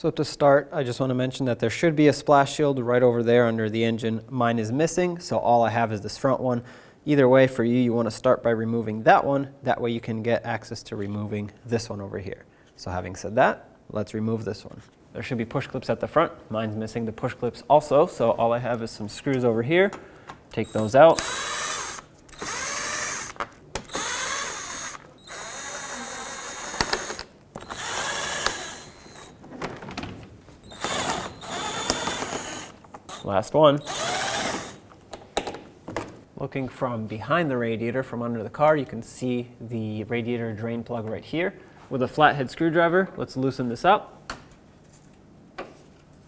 So to start, I just want to mention that there should be a splash shield right over there under the engine. Mine is missing, so all I have is this front one. Either way, for you, you want to start by removing that one. That way you can get access to removing this one over here. So having said that, let's remove this one. There should be push clips at the front. Mine's missing the push clips also, so all I have is some screws over here. Take those out. Last one. Looking from behind the radiator, from under the car, you can see the radiator drain plug right here. With a flathead screwdriver, let's loosen this up.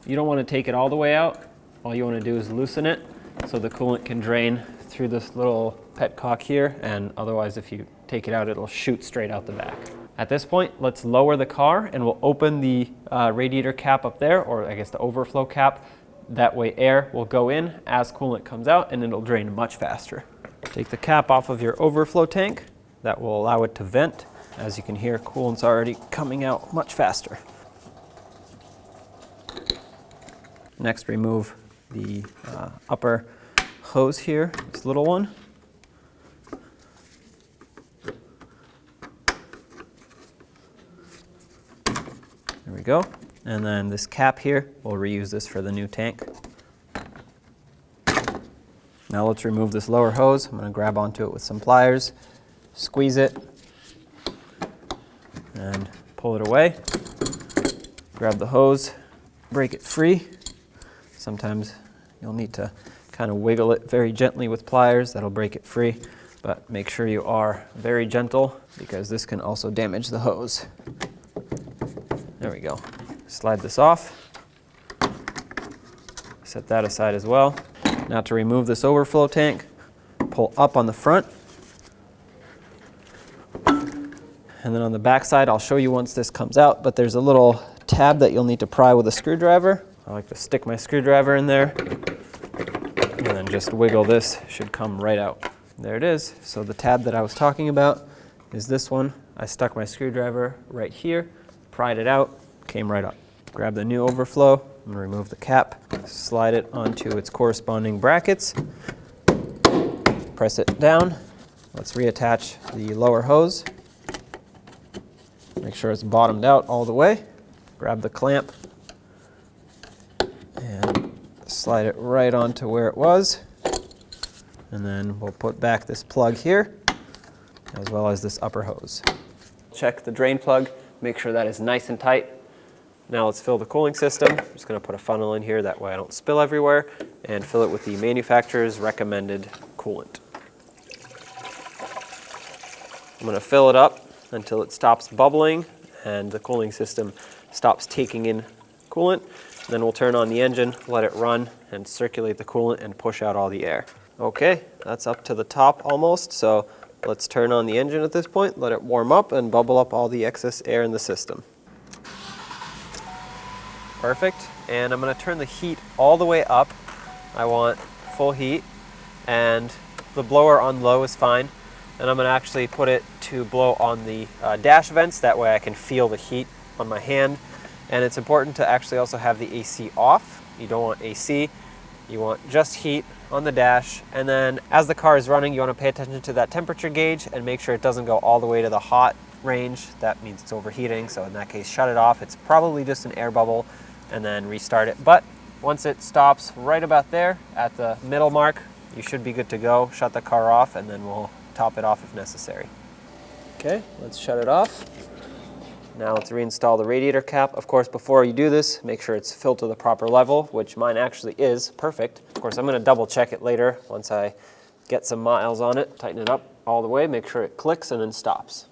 You don't want to take it all the way out. All you want to do is loosen it so the coolant can drain through this little petcock here, and otherwise if you take it out, it'll shoot straight out the back. At this point, let's lower the car and we'll open the radiator cap up there, or I guess the overflow cap. That way air will go in as coolant comes out and it'll drain much faster. Take the cap off of your overflow tank. That will allow it to vent. As you can hear, coolant's already coming out much faster. Next, remove the upper hose here, this little one. There we go. And then this cap here, we'll reuse this for the new tank. Now let's remove this lower hose. I'm going to grab onto it with some pliers, squeeze it, and pull it away. Grab the hose, break it free. Sometimes you'll need to kind of wiggle it very gently with pliers. That'll break it free, but make sure you are very gentle because this can also damage the hose. There we go. Slide this off. Set that aside as well. Now to remove this overflow tank, pull up on the front. And then on the back side, I'll show you once this comes out, but there's a little tab that you'll need to pry with a screwdriver. I like to stick my screwdriver in there and then just wiggle this, should come right out. There it is. So the tab that I was talking about is this one. I stuck my screwdriver right here, pried it out, came right up. Grab the new overflow, I'm going to remove the cap, slide it onto its corresponding brackets, press it down. Let's reattach the lower hose. Make sure it's bottomed out all the way. Grab the clamp and slide it right onto where it was. And then we'll put back this plug here, as well as this upper hose. Check the drain plug, make sure that is nice and tight. Now let's fill the cooling system. I'm just going to put a funnel in here, that way I don't spill everywhere, and fill it with the manufacturer's recommended coolant. I'm going to fill it up until it stops bubbling and the cooling system stops taking in coolant. Then we'll turn on the engine, let it run, and circulate the coolant and push out all the air. Okay, that's up to the top almost, so let's turn on the engine at this point, let it warm up and bubble up all the excess air in the system. Perfect, and I'm going to turn the heat all the way up. I want full heat, and the blower on low is fine. And I'm going to actually put it to blow on the dash vents, that way I can feel the heat on my hand. And it's important to actually also have the AC off. You don't want AC, you want just heat on the dash. And then as the car is running, you want to pay attention to that temperature gauge and make sure it doesn't go all the way to the hot range. That means it's overheating, so in that case, shut it off. It's probably just an air bubble, and then restart it. But once it stops right about there at the middle mark, you should be good to go. Shut the car off, and then we'll top it off if necessary. Okay, let's shut it off. Now let's reinstall the radiator cap. Of course, before you do this, make sure it's filled to the proper level, which mine actually is perfect. Of course, I'm going to double check it later once I get some miles on it. Tighten it up all the way, make sure it clicks and then stops.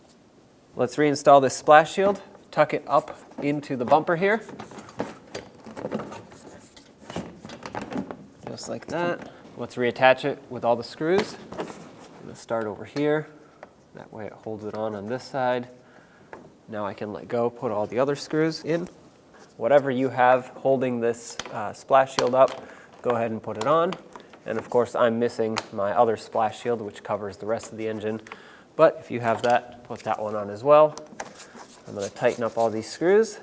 Let's reinstall this splash shield. Tuck it up into the bumper here. Just like that. Let's reattach it with all the screws. I'm going to start over here. That way it holds it on this side. Now I can let go, put all the other screws in. Whatever you have holding this splash shield up, go ahead and put it on. And of course I'm missing my other splash shield, which covers the rest of the engine. But if you have that, put that one on as well. I'm going to tighten up all these screws.